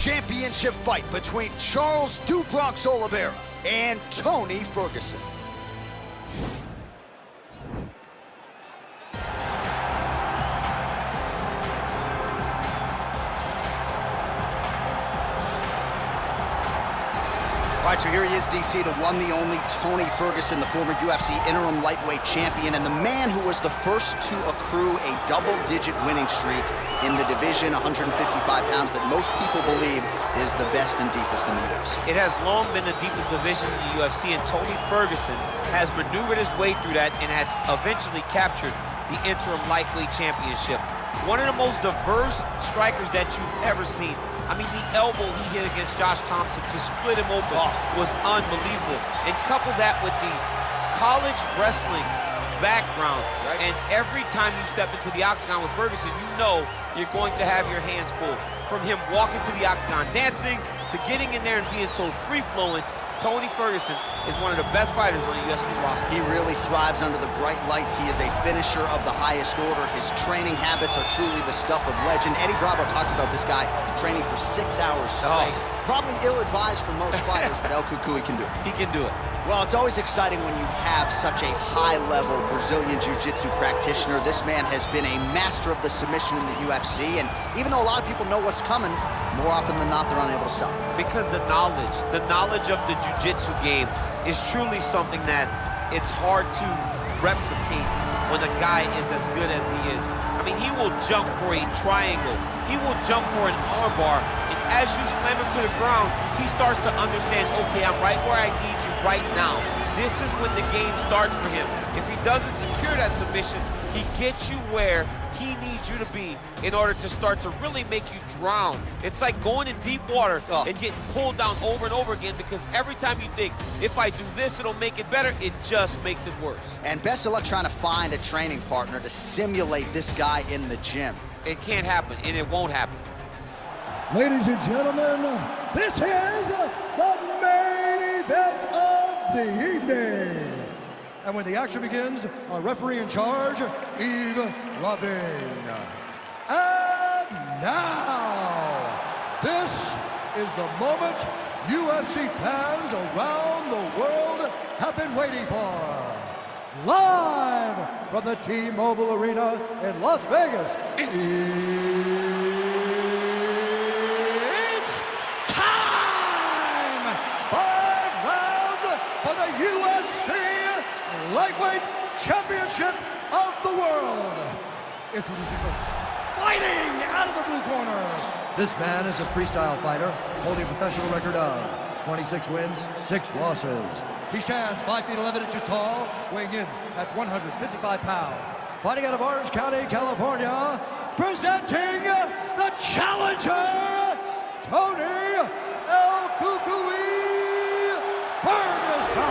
championship fight between Charles "Dubrox" Oliviera and Tony Ferguson. All right, so here he is, DC, the one, the only Tony Ferguson, the former UFC interim lightweight champion, and the man who was the first to accrue a double-digit winning streak in the division, 155 pounds, that most people believe is the best and deepest in the UFC. It has long been the deepest division in the UFC, and Tony Ferguson has maneuvered his way through that and had eventually captured the interim lightweight championship. One of the most diverse strikers that you've ever seen. I mean, the elbow he hit against Josh Thompson to split him open was unbelievable. And couple that with the college wrestling background, and every time you step into the octagon with Ferguson, you know you're going to have your hands full. From him walking to the octagon dancing, to getting in there and being so free-flowing, Tony Ferguson is one of the best fighters on the UFC's roster. He really thrives under the bright lights. He is a finisher of the highest order. His training habits are truly the stuff of legend. Eddie Bravo talks about this guy training for 6 hours straight. Probably ill-advised for most fighters, but El Cucuy can do it. He can do it. Well, it's always exciting when you have such a high-level Brazilian Jiu-Jitsu practitioner. This man has been a master of the submission in the UFC, and even though a lot of people know what's coming, more often than not, they're unable to stop. Because the knowledge of the Jiu-Jitsu game is truly something that it's hard to replicate when a guy is as good as he is. I mean, he will jump for a triangle. He will jump for an armbar. And as you slam him to the ground, he starts to understand, okay, I'm right where I need you right now. This is when the game starts for him. If he doesn't secure that submission, he gets you where he needs you to be in order to start to really make you drown. It's like going in deep water and getting pulled down over and over again, because every time you think, if I do this, it'll make it better, it just makes it worse. And best of luck trying to find a training partner to simulate this guy in the gym. It can't happen, and it won't happen. Ladies and gentlemen, this is the main event of the evening. And when the action begins, our referee in charge, Yves Lavigne. And now, this is the moment UFC fans around the world have been waiting for. Live from the T-Mobile Arena in Las Vegas, it's time! 5 rounds for the UFC Lightweight Championship of the World. Introducing first, fighting out of the blue corner. This man is a freestyle fighter holding a professional record of 26 wins, 6 losses. He stands 5 feet 11 inches tall, weighing in at 155 pounds. Fighting out of Orange County, California, presenting the challenger, Tony El Cucuy Ferguson.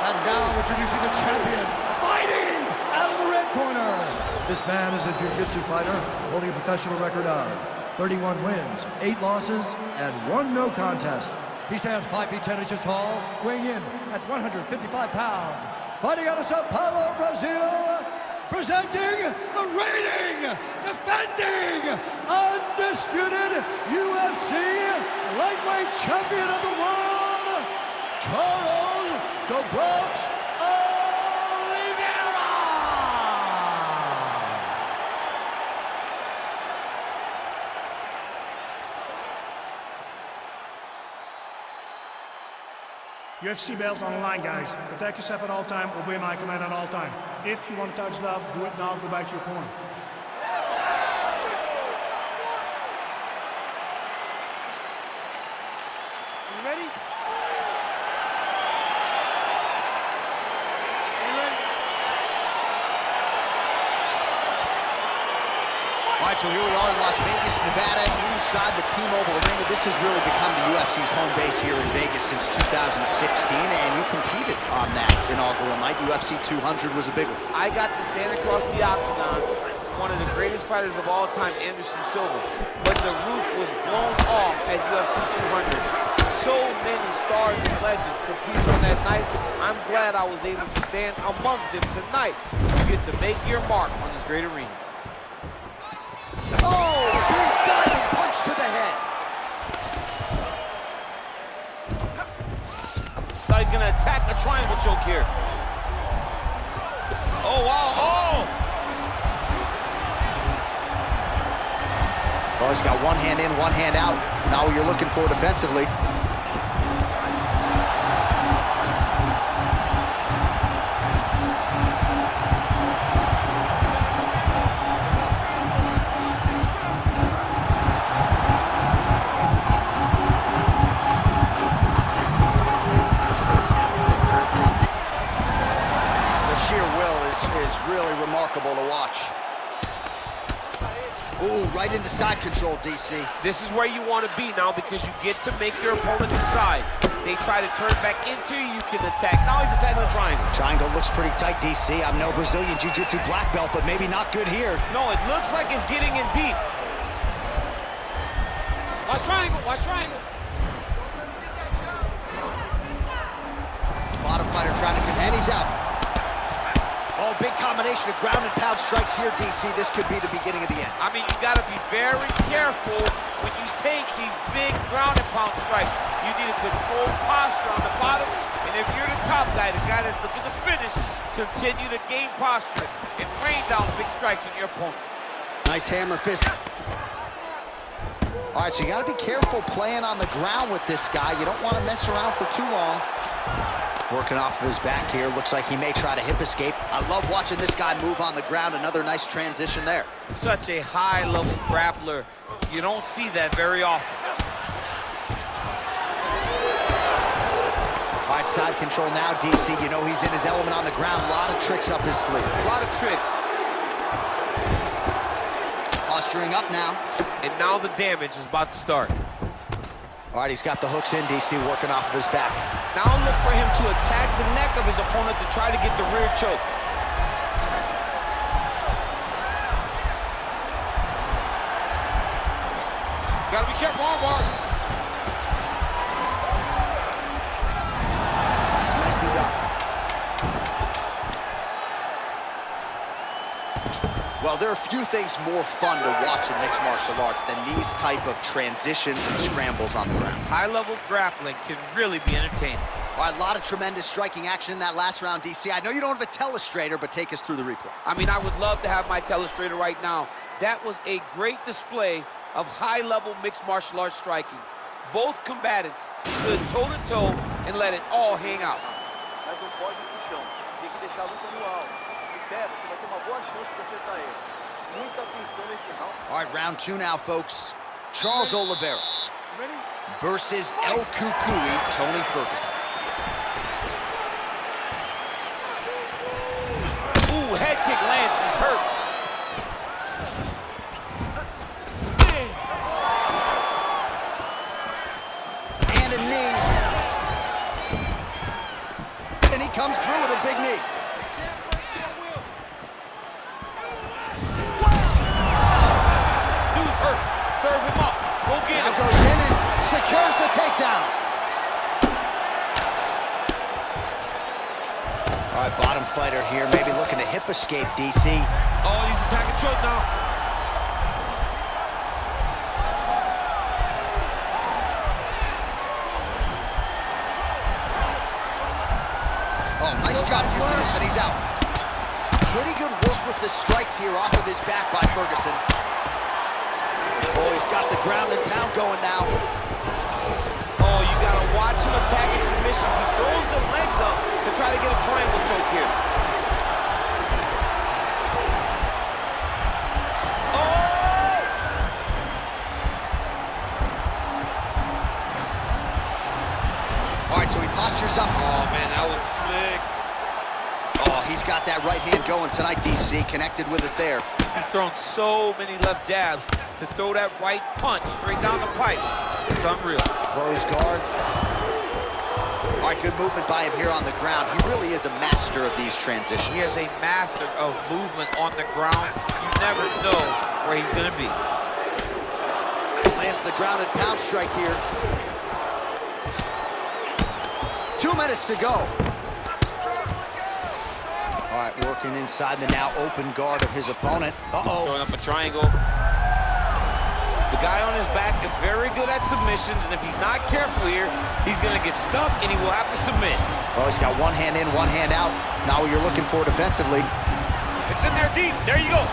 And now introducing the champion, fighting out of the red corner. This man is a jiu-jitsu fighter holding a professional record of 31 wins, 8 losses, and 1 no contest. He stands 5 feet 10 inches tall, weighing in at 155 pounds. Fighting out of Sao Paulo, Brazil, presenting the reigning, defending, undisputed UFC lightweight champion of the world, Charles "Dubrox" Oliviera. UFC belt on the line, guys. Protect yourself at all time, obey my command at all time. If you want to touch love, do it now, go back to your corner. You ready? All right, so here we are in Las Vegas, Nevada, inside the T-Mobile Arena. This has really become the UFC's home base here in Vegas since 2016, and you competed on that inaugural night. UFC 200 was a big one. I got to stand across the octagon, one of the greatest fighters of all time, Anderson Silva, but the roof was blown off at UFC 200. So many stars and legends competed on that night. I'm glad I was able to stand amongst them tonight. You get to make your mark on this great arena. Oh, big diving triangle choke here. Oh, wow, oh! Oh, he's got one hand in, one hand out. Now what you're looking for defensively. Really remarkable to watch. Ooh, right into side control, DC. This is where you want to be now because you get to make your opponent decide. They try to turn back into you, you can attack. Now he's attacking the triangle. Triangle looks pretty tight, DC. I'm no Brazilian Jiu-Jitsu black belt, but maybe not good here. No, it looks like it's getting in deep. Watch triangle, watch triangle. Bottom fighter trying to come, and he's out. Oh, big combination of ground and pound strikes here, DC. This could be the beginning of the end. I mean, you got to be very careful when you take these big ground and pound strikes. You need a controlled posture on the bottom, and if you're the top guy, the guy that's looking to finish, continue to gain posture and rain down big strikes on your opponent. Nice hammer fist. All right, so you got to be careful playing on the ground with this guy. You don't want to mess around for too long. Working off of his back here. Looks like he may try to hip escape. I love watching this guy move on the ground. Another nice transition there. Such a high-level grappler. You don't see that very often. All right, side control now, DC. You know he's in his element on the ground. A lot of tricks up his sleeve. A lot of tricks. Posturing up now. And now the damage is about to start. All right, he's got the hooks in, DC, working off of his back. Now look for him to attack the neck of his opponent to try to get the rear choke. Gotta be careful, armbar. Nicely done. Well, there are few things more fun to watch in mixed martial arts than these type of transitions and scrambles on the ground. High-level grappling can really be entertaining. All right, a lot of tremendous striking action in that last round, DC. I know you don't have a telestrator, but take us through the replay. I mean, I would love to have my telestrator right now. That was a great display of high-level mixed martial arts striking. Both combatants stood toe-to-toe and let it all hang out. Mas não pode ir pro chão. Tem que deixar a luta no alto. De pé, você vai ter uma boa chance de acertar ele. Muita atenção nesse round. All right, round two now, folks. Charles Oliveira versus El Cucuy, Tony Ferguson. Ooh, head kick lands, he's hurt. And a knee. And he comes through with a big knee. Dude's hurt. Serve him up. Go get him. Now goes in and secures the takedown. All right, bottom fighter here, maybe looking to hip escape, DC. Oh, he's attacking choke now. Oh, nice job using this, and he's out. Pretty good work with the strikes here off of his back by Ferguson. Oh, he's got the ground and pound going now. Oh, you gotta watch him attacking submissions. He throws the legs up to try to get a triangle choke here. Oh! All right, so he postures up. Oh, man, that was slick. Oh, he's got that right hand going tonight, DC. Connected with it there. He's thrown so many left jabs to throw that right punch straight down the pipe. It's unreal. Close guard. All right, good movement by him here on the ground. He really is a master of these transitions. He is a master of movement on the ground. You never know where he's going to be. Lands the ground and pound strike here. 2 minutes to go. All right, working inside the now open guard of his opponent. Uh-oh. Throwing up a triangle. The guy on his back is very good at submissions, and if he's not careful here, he's going to get stuck, and he will have to submit. Well, he's got one hand in, one hand out. Not what you're looking for defensively. It's in there deep. There you go.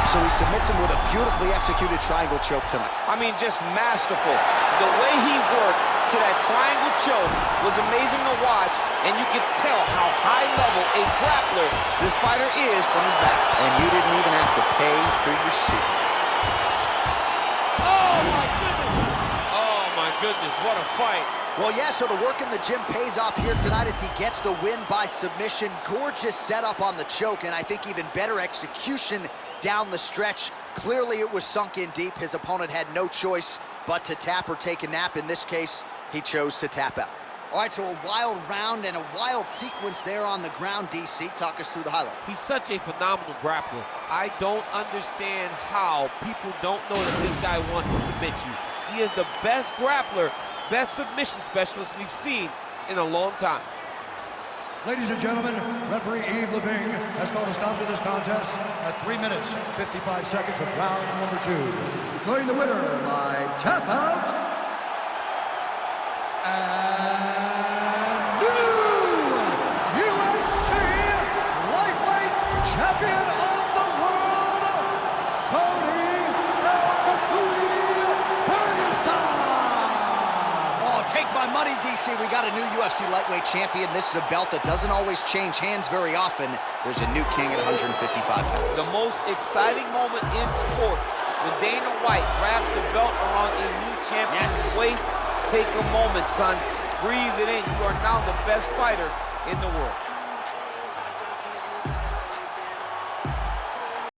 So he submits him with a beautifully executed triangle choke tonight. I mean, just masterful. The way he worked to that triangle choke was amazing to watch, and you can tell how high level a grappler this fighter is from his back. And you didn't even have to pay for your seat. Oh, my goodness. Oh, my goodness, what a fight. Well, yeah, so the work in the gym pays off here tonight as he gets the win by submission. Gorgeous setup on the choke, and I think even better execution down the stretch. Clearly, it was sunk in deep. His opponent had no choice but to tap or take a nap. In this case, he chose to tap out. All right, so a wild round and a wild sequence there on the ground. DC, talk us through the highlight. He's such a phenomenal grappler. I don't understand how people don't know that this guy wants to submit you. He is the best grappler, best submission specialist we've seen in a long time. Ladies and gentlemen, referee Yves Leving has called a stop to this contest at 3 minutes, 55 seconds of round number 2. Declaring the winner by tap out, and the new UFC lightweight champion of the world, Tony Ferguson. Oh, take my money, DC. We got a new UFC lightweight champion. This is a belt that doesn't always change hands very often. There's a new king at 155 pounds. The most exciting moment in sport when Dana White grabs the belt around a new champion's waist. Take a moment, son. Breathe it in. You are now the best fighter in the world.